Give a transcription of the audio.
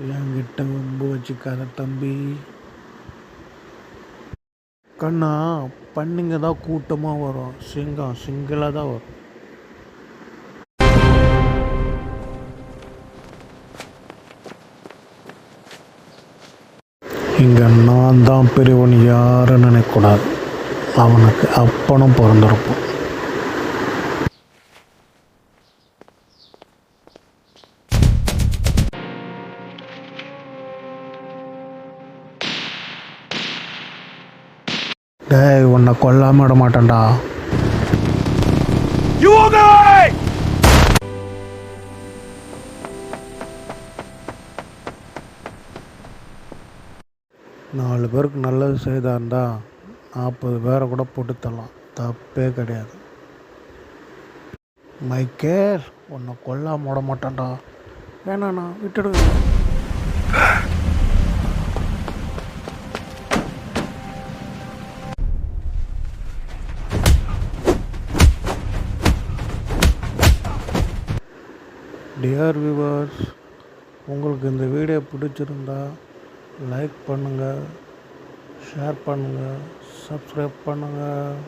என்கிட்ட வம்பு வச்சுக்காத தம்பி. கண்ணா, பண்ணிங்க தான் கூட்டமாக வரும், சிங்கம் சிங்கிளாக தான் வரும். இங்கே நான் தான் பெரியவன் யாரும் நினைக்கக்கூடாது. அவனுக்கு அப்பனும் பிறந்திருப்போம். டேய், உன்னை கொல்லாம விட மாட்டேன்டா. நாலு பேருக்கு நல்லது செய்தா இருந்தால் 40 பேரை கூட போட்டு தரலாம், தப்பே கிடையாது. மைக்கேல், உன்னை கொல்லாம விட மாட்டேன்டா. வேணாண்ணா, விட்டுடுங்க. டியர் வியூவர்ஸ், உங்களுக்கு இந்த வீடியோ பிடிச்சிருந்தா லைக் பண்ணுங்கள், ஷேர் பண்ணுங்கள், சப்ஸ்கிரைப் பண்ணுங்கள்.